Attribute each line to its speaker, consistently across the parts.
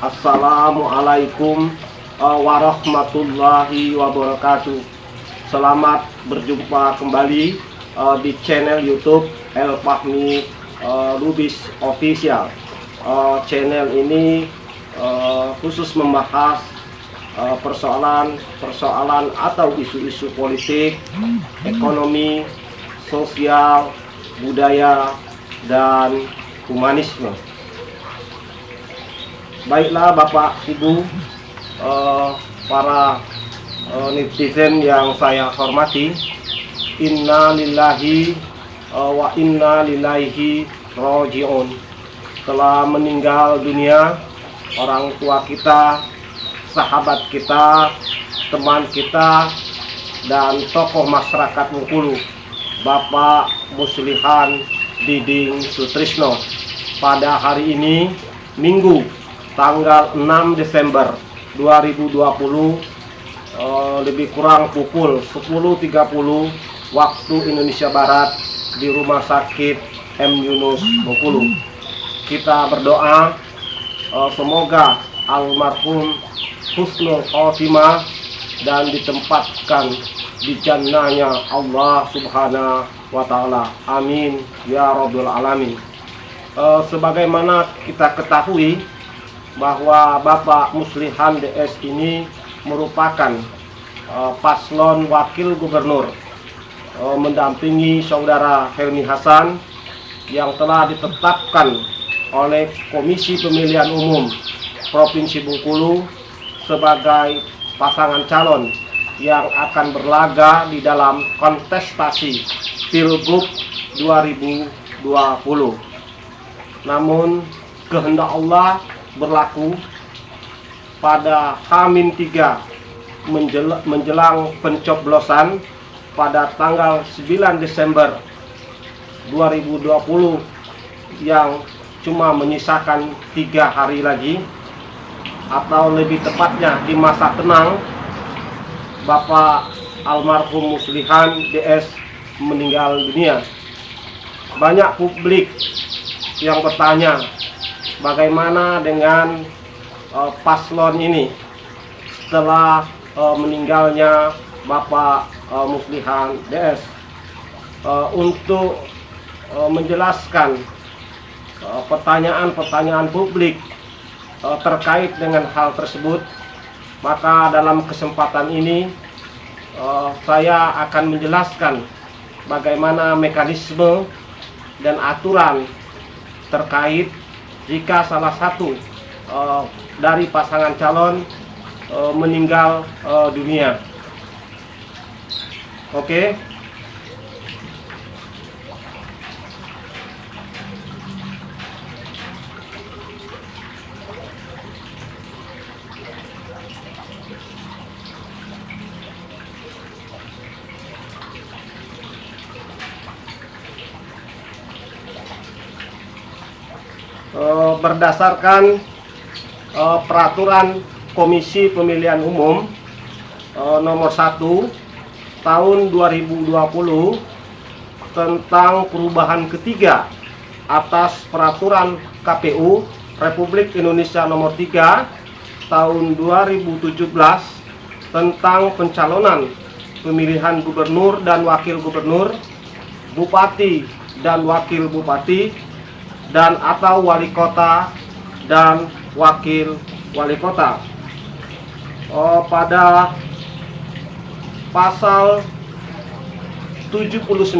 Speaker 1: Assalamualaikum warahmatullahi wabarakatuh. Selamat berjumpa kembali di channel YouTube El Fahmi Lubis Official. Channel ini khusus membahas persoalan atau isu-isu politik, ekonomi, sosial, budaya, dan humanisme. Baiklah Bapak Ibu, para netizen yang saya hormati, inna lillahi wa inna ilaihi raji'un. Telah meninggal dunia orang tua kita, sahabat kita, teman kita, dan tokoh masyarakat Bengkulu, Bapak Muslihan Diding Sutrisno, pada hari ini, Minggu, tanggal 6 Desember 2020, lebih kurang pukul 10.30 waktu Indonesia Barat, di Rumah Sakit M. Yunus Bengkulu. Kita berdoa semoga almarhum husnul khotimah dan ditempatkan di jannahnya Allah Subhanahu wa Ta'ala. Amin ya Rabbal Alamin. Sebagaimana kita ketahui bahwa Bapak Muslihan DS ini merupakan paslon wakil gubernur, mendampingi saudara Helmi Hasan yang telah ditetapkan oleh Komisi Pemilihan Umum Provinsi Bengkulu sebagai pasangan calon yang akan berlaga di dalam kontestasi Pilgub 2020. Namun kehendak Allah berlaku pada H-3 menjelang pencoblosan pada tanggal 9 Desember 2020 yang cuma menyisakan 3 hari lagi, atau lebih tepatnya di masa tenang Bapak almarhum Muslihan DS meninggal dunia. Banyak publik yang bertanya, bagaimana dengan paslon ini setelah meninggalnya Bapak Muslihan DS. Untuk menjelaskan pertanyaan-pertanyaan publik terkait dengan hal tersebut, maka dalam kesempatan ini saya akan menjelaskan bagaimana mekanisme dan aturan terkait jika salah satu dari pasangan calon meninggal dunia. Oke. Berdasarkan peraturan Komisi Pemilihan Umum nomor 1 tahun 2020 tentang perubahan ketiga atas peraturan KPU Republik Indonesia nomor 3 tahun 2017 tentang pencalonan pemilihan gubernur dan wakil gubernur, bupati dan wakil bupati, dan atau wali kota dan wakil wali kota. Pada pasal 79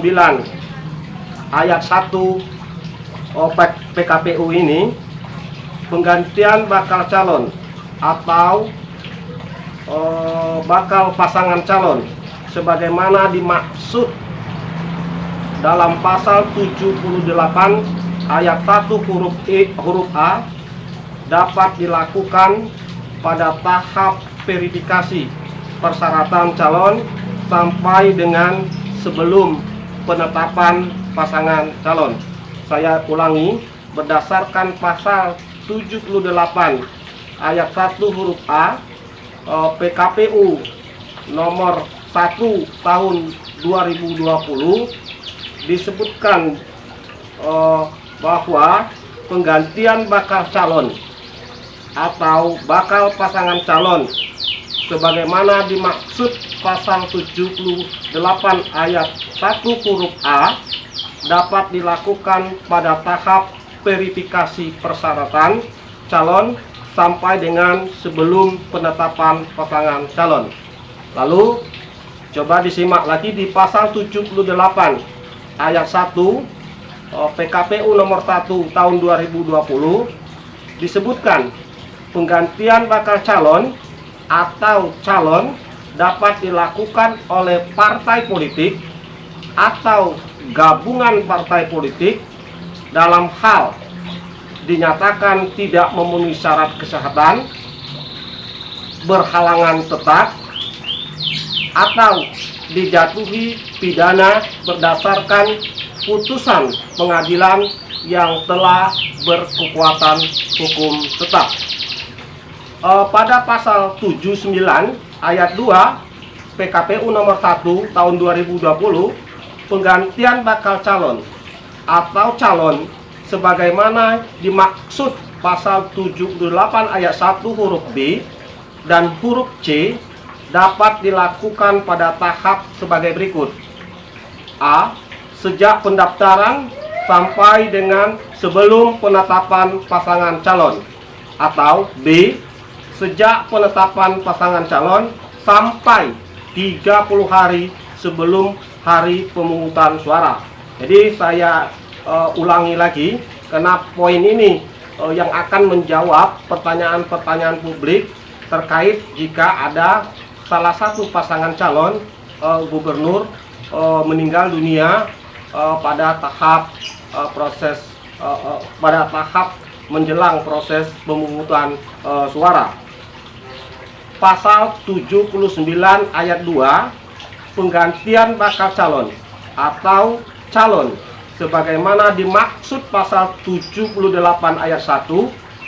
Speaker 1: ayat 1 PKPU ini, penggantian bakal calon atau bakal pasangan calon sebagaimana dimaksud dalam pasal 78 ayat 1 huruf A dapat dilakukan pada tahap verifikasi persyaratan calon sampai dengan sebelum penetapan pasangan calon. Saya ulangi, berdasarkan pasal 78 ayat 1 huruf A PKPU nomor 1 tahun 2020 disebutkan bahwa penggantian bakal calon atau bakal pasangan calon sebagaimana dimaksud pasal 78 ayat 1 huruf A dapat dilakukan pada tahap verifikasi persyaratan calon sampai dengan sebelum penetapan pasangan calon. Lalu coba disimak lagi di pasal 78 ayat 1 PKPU nomor 1 tahun 2020 disebutkan penggantian bakal calon atau calon dapat dilakukan oleh partai politik atau gabungan partai politik dalam hal dinyatakan tidak memenuhi syarat kesehatan, berhalangan tetap, atau dijatuhi pidana berdasarkan putusan pengadilan yang telah berkekuatan hukum tetap. Pada pasal 79 ayat 2 PKPU nomor 1 tahun 2020 penggantian bakal calon atau calon sebagaimana dimaksud pasal 78 ayat 1 huruf B dan huruf C dapat dilakukan pada tahap sebagai berikut. A. Sejak pendaftaran sampai dengan sebelum penetapan pasangan calon, atau B. Sejak penetapan pasangan calon sampai 30 hari sebelum hari pemungutan suara. Jadi saya ulangi lagi, karena poin ini yang akan menjawab pertanyaan-pertanyaan publik terkait jika ada salah satu pasangan calon gubernur meninggal dunia pada tahap pada tahap menjelang proses pemungutan suara. Pasal 79 ayat 2 penggantian bakal calon atau calon sebagaimana dimaksud pasal 78 ayat 1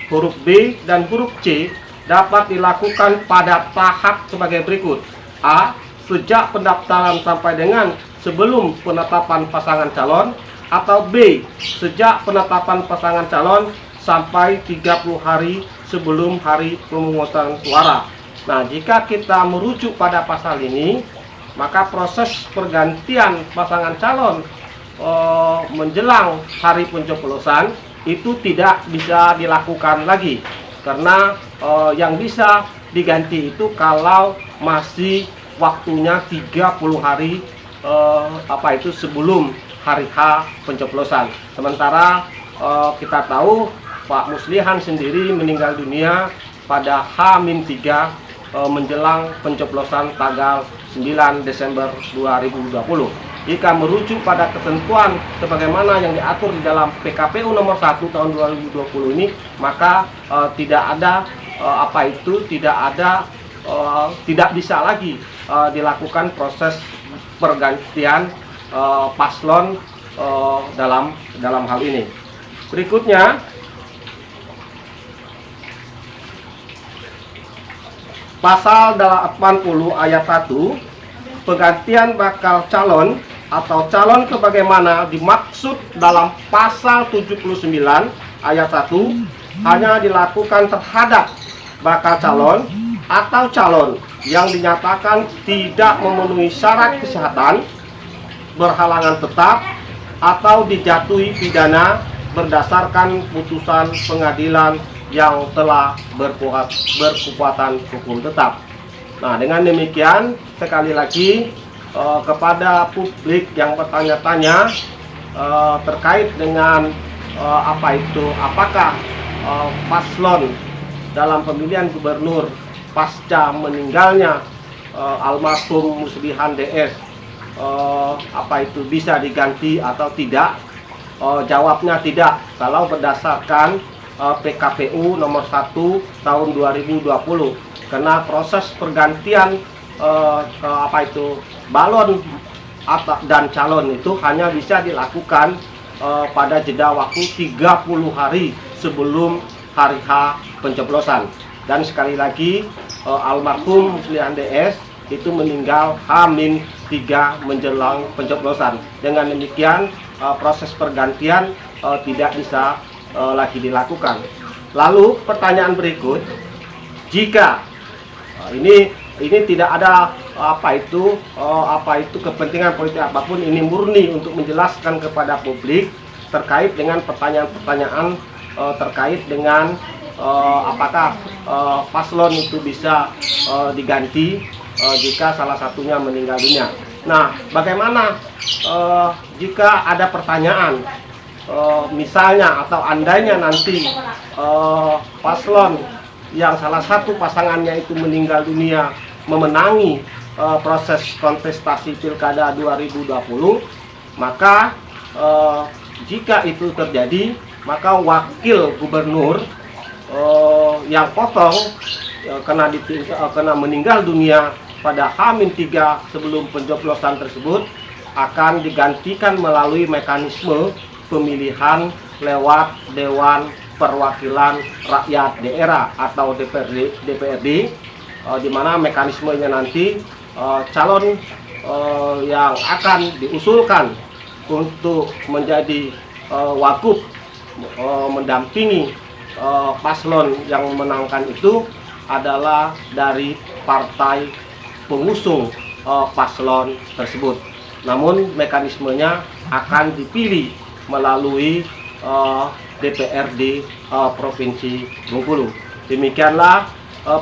Speaker 1: huruf B dan huruf C dapat dilakukan pada tahap sebagai berikut. A. Sejak pendaftaran sampai dengan sebelum penetapan pasangan calon, atau B. Sejak penetapan pasangan calon sampai 30 hari sebelum hari pemungutan suara. Nah, jika kita merujuk pada pasal ini, maka proses pergantian pasangan calon menjelang hari pencoblosan itu tidak bisa dilakukan lagi, karena yang bisa diganti itu kalau masih waktunya 30 hari sebelum hari H pencoblosan. Sementara kita tahu Pak Muslihan sendiri meninggal dunia pada H-3 menjelang pencoblosan tanggal 9 Desember 2020. Jika merujuk pada ketentuan sebagaimana yang diatur di dalam PKPU nomor 1 tahun 2020 ini, maka tidak bisa lagi dilakukan proses pergantian paslon dalam hal ini. Berikutnya, pasal 80 ayat 1 penggantian bakal calon atau calon sebagaimana dimaksud dalam pasal 79 ayat 1 hanya dilakukan terhadap bakal calon atau calon yang dinyatakan tidak memenuhi syarat kesehatan, berhalangan tetap, atau dijatuhi pidana berdasarkan putusan pengadilan yang telah berkekuatan hukum tetap. Nah, dengan demikian sekali lagi kepada publik yang bertanya-tanya terkait dengan apakah paslon dalam pemilihan gubernur pasca meninggalnya almarhum Muslihan DS bisa diganti atau tidak. Jawabnya tidak, kalau berdasarkan PKPU nomor 1 tahun 2020, karena proses pergantian balon dan calon itu hanya bisa dilakukan pada jeda waktu 30 hari sebelum hari H pencoblosan. Dan sekali lagi almarhum Muslihan DS itu meninggal H-3 menjelang pencoblosan. Dengan demikian proses pergantian tidak bisa lagi dilakukan. Lalu pertanyaan berikut, jika ini tidak ada apa itu kepentingan politik apapun, ini murni untuk menjelaskan kepada publik terkait dengan pertanyaan-pertanyaan terkait dengan apakah paslon itu bisa diganti jika salah satunya meninggal dunia. Nah, bagaimana jika ada pertanyaan misalnya atau andainya nanti paslon yang salah satu pasangannya itu meninggal dunia memenangi proses kontestasi Pilkada 2020, maka jika itu terjadi, maka wakil gubernur yang kosong kena meninggal dunia pada H-3 sebelum pencoblosan tersebut akan digantikan melalui mekanisme pemilihan lewat Dewan Perwakilan Rakyat Daerah atau DPRD, di mana mekanismenya nanti calon yang akan diusulkan untuk menjadi wagub mendampingi paslon yang memenangkan itu adalah dari partai pengusung paslon tersebut. Namun mekanismenya akan dipilih melalui DPRD Provinsi Bengkulu. Demikianlah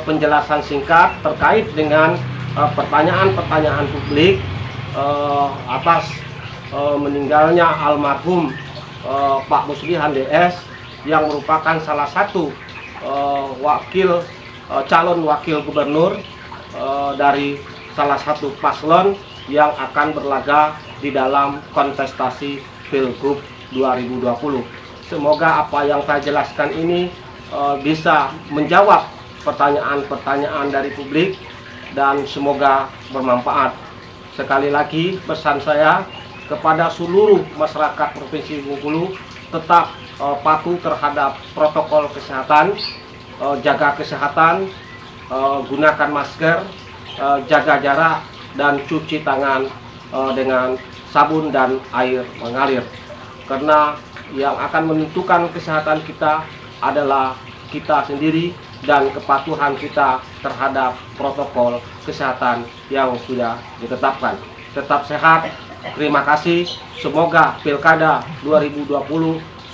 Speaker 1: penjelasan singkat terkait dengan pertanyaan-pertanyaan publik atas meninggalnya almarhum Pak Muslihan DS yang merupakan salah satu calon wakil gubernur dari salah satu paslon yang akan berlaga di dalam kontestasi Pilgub 2020. Semoga apa yang saya jelaskan ini bisa menjawab pertanyaan-pertanyaan dari publik dan semoga bermanfaat. Sekali lagi pesan saya kepada seluruh masyarakat Provinsi Bengkulu, tetap patuh terhadap protokol kesehatan, jaga kesehatan, gunakan masker, jaga jarak, dan cuci tangan dengan sabun dan air mengalir. Karena yang akan menentukan kesehatan kita adalah kita sendiri dan kepatuhan kita terhadap protokol kesehatan yang sudah ditetapkan. Tetap sehat, terima kasih. Semoga Pilkada 2020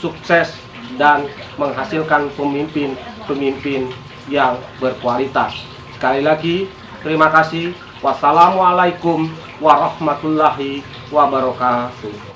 Speaker 1: sukses dan menghasilkan pemimpin yang berkualitas. Sekali lagi, terima kasih. Wassalamualaikum warahmatullahi wabarakatuh.